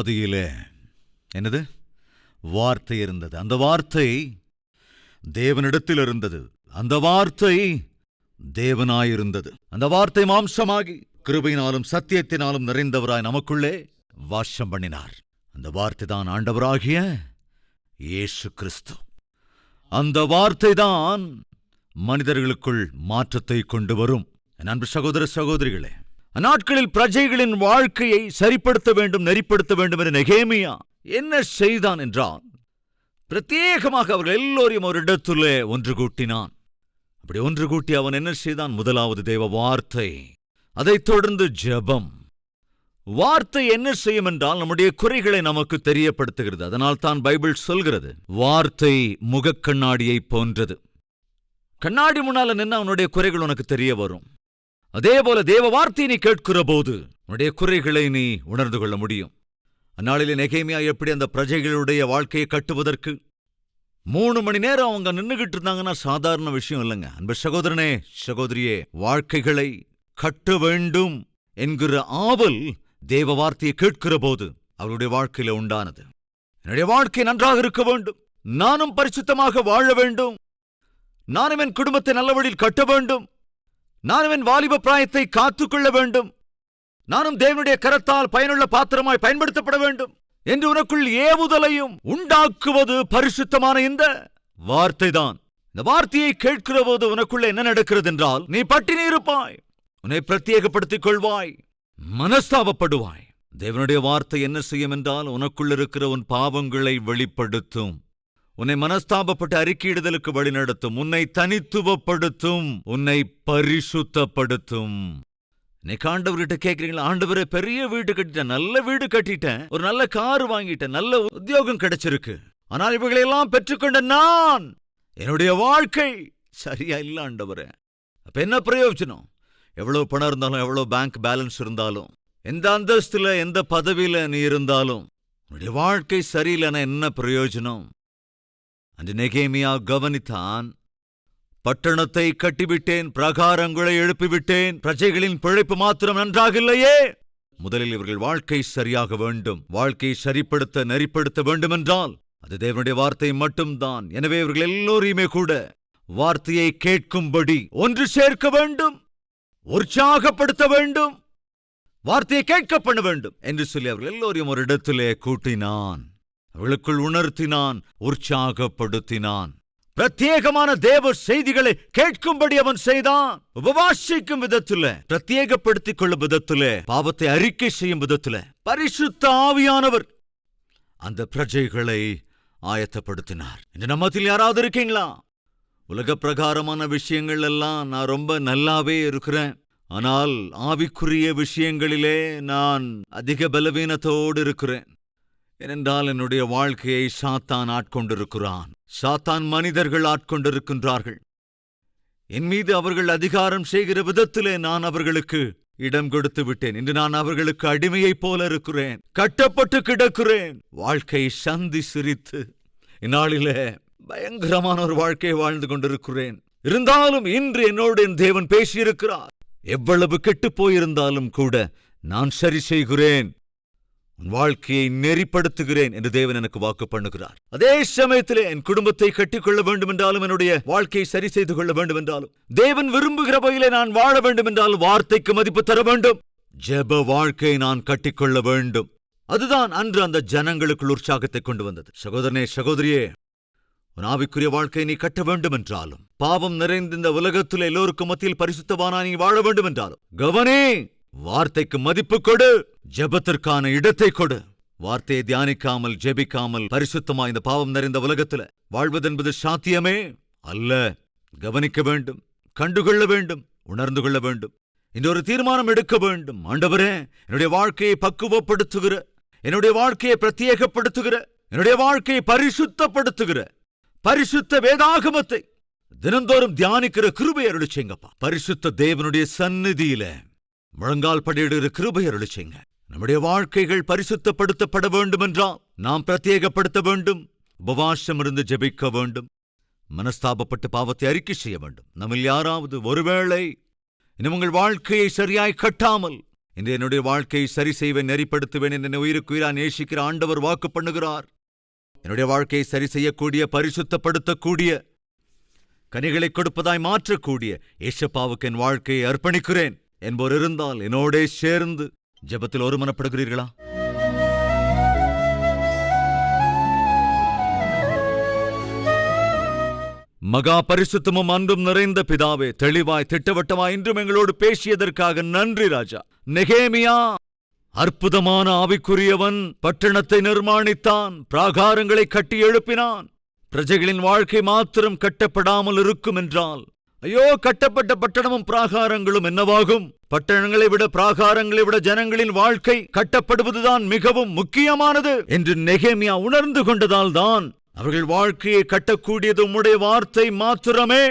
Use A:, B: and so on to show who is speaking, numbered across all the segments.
A: ஆதியிலே என்னது வார்த்தை இருந்தது, அந்த வார்த்தை தேவனிடத்தில் இருந்தது, அந்த வார்த்தை தேவனாயிருந்தது, அந்த வார்த்தை மாம்சமாகி கிருபையினாலும் சத்தியத்தினாலும் நிறைந்தவராய் நமக்குள்ளே வாசம் பண்ணினார். அந்த வார்த்தை தான் ஆண்டவராகிய இயேசு கிறிஸ்து. அந்த வார்த்தை தான் மனிதர்களுக்குள் மாற்றத்தை கொண்டு வரும். என் அன்பு சகோதர சகோதரிகளே, அந்நாட்களில் பிரஜைகளின் வாழ்க்கையை சரிப்படுத்த வேண்டும், நெறிப்படுத்த வேண்டும் என்ற நெகேமியா என்ன செய்தான் என்றால், பிரத்யேகமாக அவர்கள் எல்லோரையும் ஒரு இடத்திலே ஒன்று கூட்டினான். அப்படி ஒன்று கூட்டி அவன் என்ன செய்தான்? முதலாவது தேவ வார்த்தை, அதைத் தொடர்ந்து ஜெபம். வார்த்தை என்ன செய்யும் என்றால் நம்முடைய குறைகளை நமக்கு தெரியப்படுத்துகிறது. அதனால் தான் பைபிள் சொல்கிறது, வார்த்தை முகக்கண்ணாடியை போன்றது. கண்ணாடி முன்னால நின்று அவனுடைய குறைகள் உனக்கு தெரிய வரும். அதே போல தேவ வார்த்தையை நீ கேட்கிற போது உன்னுடைய குறைகளை நீ உணர்ந்து கொள்ள முடியும். அந்நாளிலே நெகேமியா எப்படி அந்த பிரஜைகளுடைய வாழ்க்கையை கட்டுவதற்கு 3 மணி நேரம் அவங்க நின்றுகிட்டு இருந்தாங்கன்னா சாதாரண விஷயம் இல்லைங்க. அன்பு சகோதரனே, சகோதரியே, வாழ்க்கைகளை கட்ட வேண்டும் என்கிற ஆவல் தேவ வார்த்தையை கேட்கிற போது அவருடைய வாழ்க்கையில உண்டானது. என்னுடைய வாழ்க்கை நன்றாக இருக்க வேண்டும், நானும் பரிசுத்தமாக வாழ வேண்டும், நானும் என் குடும்பத்தை நல்ல வழியில் கட்ட வேண்டும், நானும் என் வாலிப பிராயத்தை காத்துக்கொள்ள வேண்டும், நானும் தேவனுடைய கரத்தால் பயனுள்ள பாத்திரமாய் பயன்படுத்தப்பட வேண்டும் என்று உனக்குள் ஏவுதலையும் உண்டாக்குவது பரிசுத்தமான இந்த வார்த்தை தான். இந்த வார்த்தையை கேட்கிற போது உனக்குள்ள என்ன நடக்கிறது என்றால், நீ பட்டினி இருப்பாய், உன்னை பிரத்யேகப்படுத்திக் கொள்வாய், மனஸ்தாபப்படுவாய். தேவனுடைய வார்த்தை என்ன செய்யும் என்றால், உனக்குள் இருக்கிற உன் பாவங்களை வெளிப்படுத்தும், உன்னை மனஸ்தாபப்பட்டு அறிக்கையிடுதலுக்கு வழிநடத்தும், உன்னை தனித்துவப்படுத்தும், உன்னை பரிசுத்தப்படுத்தும். இன்னைக்கு ஆண்டவர்கிட்ட கேட்கிறீங்களா, ஆண்டவரே பெரிய வீடு கட்டிட்டேன், நல்ல வீடு கட்டிட்டேன், ஒரு நல்ல கார் வாங்கிட்டேன், நல்ல உத்தியோகம் கிடைச்சிருக்கு, ஆனால் இவைகளெல்லாம் பெற்றுக்கொண்ட நான் என்னுடைய வாழ்க்கை சரியா இல்ல ஆண்டவரே. அப்ப என்ன பிரயோஜனம்? எவ்வளவு பணம் இருந்தாலும், எவ்வளவு பேங்க் பேலன்ஸ் இருந்தாலும், எந்த அந்தஸ்துல எந்த பதவியில நீ இருந்தாலும், உன்னுடைய வாழ்க்கை சரியில்லைன்னா என்ன பிரயோஜனம்? அந்த நெகேமியா கவனித்தான். பட்டணத்தை கட்டிவிட்டேன், பிரகாரங்களை எழுப்பிவிட்டேன், பிரஜைகளின் பிழைப்பு மாத்திரம் நன்றாக இல்லையே. முதலில் இவர்கள் வாழ்க்கை சரியாக வேண்டும். வாழ்க்கையை சரிப்படுத்த நெறிப்படுத்த வேண்டுமென்றால் அது தேவனுடைய வார்த்தை மட்டும்தான். எனவே இவர்கள் எல்லோரையுமே கூட வார்த்தையை கேட்கும்படி ஒன்று சேர்க்க வேண்டும், உற்சாகப்படுத்த வேண்டும், வார்த்தையை கேட்க பண்ண வேண்டும் என்று சொல்லி அவர்கள் எல்லோரையும் ஒரு இடத்திலே கூட்டினான். அவர்களுக்குள் உணர்த்தினான், உற்சாகப்படுத்தினான். பிரத்யேகமான தேவ செய்திகளை கேட்கும்படி அவன் செய்தான். உபவாசிக்கும் விதத்துல, பிரத்யேகப்படுத்திக் கொள்ளும் விதத்துல, பாவத்தை அறிக்கை செய்யும் விதத்துல பரிசுத்த ஆவியானவர் அந்த பிரஜைகளை ஆயத்தப்படுத்தினார். இந்த நம்மத்தில் யாராவது இருக்கீங்களா? உலக பிரகாரமான விஷயங்கள் எல்லாம் நான் ரொம்ப நல்லாவே இருக்கிறேன், ஆனால் ஆவிக்குரிய விஷயங்களிலே நான் அதிக பலவீனத்தோடு இருக்கிறேன். ஏனென்றால் என்னுடைய வாழ்க்கையை சாத்தான் ஆட்கொண்டிருக்கிறான். சாத்தான் மனிதர்கள் ஆட்கொண்டிருக்கின்றார்கள். என் மீது அவர்கள் அதிகாரம் செய்கிற விதத்திலே நான் அவர்களுக்கு இடம் கொடுத்து விட்டேன். இன்று நான் அவர்களுக்கு அடிமையைப் போல இருக்கிறேன், கட்டப்பட்டு கிடக்கிறேன். வாழ்க்கை சந்தி சிரித்து இந்நாளிலே பயங்கரமான ஒரு வாழ்க்கையை வாழ்ந்து கொண்டிருக்கிறேன். இருந்தாலும் இன்று என்னோடு என் தேவன் பேசியிருக்கிறார். எவ்வளவு கெட்டு போயிருந்தாலும் கூட நான் சரி செய்கிறேன், உன் வாழ்க்கையை நெறிப்படுத்துகிறேன் என்று தேவன் எனக்கு வாக்கு பண்ணுகிறார். அதே சமயத்திலே என் குடும்பத்தை கட்டிக்கொள்ள வேண்டும் என்றாலும், என்னுடைய வாழ்க்கையை சரி செய்து கொள்ள வேண்டும் என்றாலும், தேவன் விரும்புகிற வகையிலே நான் வாழ வேண்டும் என்றாலும் வார்த்தைக்கு மதிப்பு தர வேண்டும். ஜெப வாழ்க்கையை நான் கட்டிக்கொள்ள வேண்டும். அதுதான் அன்று அந்த ஜனங்களுக்குள் உற்சாகத்தை கொண்டு வந்தது. சகோதரனே, சகோதரியே, உன் ஆவிக்குரிய வாழ்க்கையை நீ கட்ட வேண்டும் என்றாலும், பாவம் நிறைந்த இந்த உலகத்தில் எல்லோருக்கும் மத்தியில் பரிசுத்தவானா நீ வாழ வேண்டும் என்றாலும், கவனே, வார்த்தைக்கு மதிப்பு கொடு, ஜெபத்திற்கான இடத்தை கொடு. வார்த்தையை தியானிக்காமல், ஜெபிக்காமல் பரிசுத்தமா இந்த பாவம் நிறைந்த உலகத்துல வாழ்வதென்பது சாத்தியமே அல்ல. கவனிக்க வேண்டும், கண்டுகொள்ள வேண்டும், உணர்ந்து கொள்ள வேண்டும். இன்னொரு தீர்மானம் எடுக்க வேண்டும். ஆண்டவரே, என்னுடைய வாழ்க்கையை பக்குவப்படுத்துகிற, என்னுடைய வாழ்க்கையை பிரத்யேகப்படுத்துகிற, என்னுடைய வாழ்க்கையை பரிசுத்தப்படுத்துகிற பரிசுத்த வேதாகமத்தை தினந்தோறும் தியானிக்கிற கிருபை அருளி செய்யுங்கப்பா. பரிசுத்த தேவனுடைய சந்நிதியில முழங்கால் படியிடுகிற கிருபை அருளி செய்யுங்க. நம்முடைய வாழ்க்கைகள் பரிசுத்தப்படுத்தப்பட வேண்டும் என்றால் நாம் பிரத்யேகப்படுத்த வேண்டும், உபவாசம் இருந்து ஜெபிக்க வேண்டும், மனஸ்தாபப்பட்டு பாவத்தை அறிக்கை செய்ய வேண்டும். நம்மில் யாராவது ஒருவேளை இன்னும் உங்கள் வாழ்க்கையை சரியாய் கட்டாமல் இன்று என்னுடைய வாழ்க்கையை சரி செய்வேன், நெறிப்படுத்துவேன் என்று என்னை உயிருக்கு உயிரா நேசிக்கிற ஆண்டவர் வாக்கு பண்ணுகிறார். என்னுடைய வாழ்க்கையை சரி செய்யக்கூடிய, பரிசுத்தப்படுத்தக்கூடிய, கனிகளை கொடுப்பதாய் மாற்றக்கூடிய ஏசப்பாவுக்கு என் வாழ்க்கையை அர்ப்பணிக்கிறேன் என்போர் இருந்தால் என்னோடே சேர்ந்து ஜெபத்தில் ஒருமனப்படுகிறீர்களா? மகா பரிசுத்தமும் அன்பும் நிறைந்த பிதாவே, தெளிவாய் திட்டவட்டமாய் இன்றும் எங்களோடு பேசியதற்காக நன்றி ராஜா. நெகேமியா அற்புதமான ஆவிக்குரியவன். பட்டணத்தை நிர்மாணித்தான், பிராகாரங்களை கட்டி எழுப்பினான். பிரஜைகளின் வாழ்க்கை மாத்திரம் கட்டப்படாமல் இருக்கும் என்றால், ஐயோ, கட்டப்பட்ட பட்டணமும் பிராகாரங்களும் என்னவாகும்? பட்டணங்களை விட, பிராகாரங்களை விட ஜனங்களின் வாழ்க்கை கட்டப்படுவதுதான் மிகவும் முக்கியமானது என்று நெகேமியா உணர்ந்து கொண்டதால் தான் அவர்கள் வாழ்க்கையை கட்டக்கூடியது உம்முடைய வார்த்தை மாத்திரமே.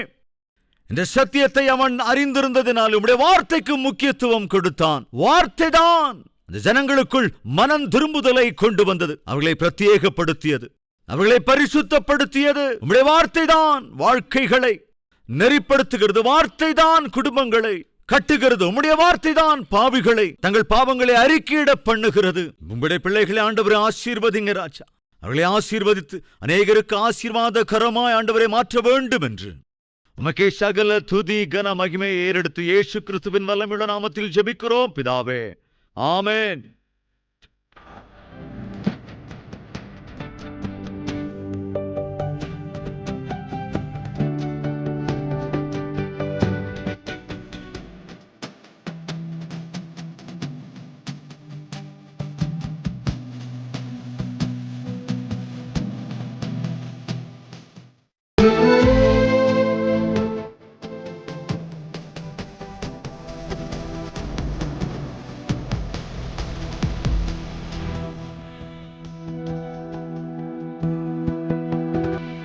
A: இந்த சத்தியத்தை அவன் அறிந்திருந்ததினால் உம்முடைய வார்த்தைக்கு முக்கியத்துவம் கொடுத்தான். வார்த்தைதான் அந்த ஜனங்களுக்குள் மனம் திரும்புதலை கொண்டு வந்தது, அவர்களை பிரத்யேகப்படுத்தியது, அவர்களை பரிசுத்தப்படுத்தியது. உம்முடைய வார்த்தைதான் வாழ்க்கைகளை நெறிப்படுத்துகிறது, வார்த்தைதான் குடும்பங்களை கட்டுகிறது, உம்முடைய வார்த்தைதான் பாவிகளை தங்கள் பாவங்களை அறிக்கையிட பண்ணுகிறது. உம்முடைய பிள்ளைகளை ஆண்டவரை ஆசீர்வதிங்க ராஜா. அவர்களை ஆசீர்வதித்து அநேகருக்கு ஆசீர்வாதகரமாய் ஆண்டவரை மாற்ற வேண்டும் என்று உமக்கே சகல துதி கன மகிமையை ஏறெடுத்து இயேசு கிறிஸ்துவின் வல்லமையுள்ள நாமத்தில் ஜெபிக்கிறோம் பிதாவே. ஆமென்.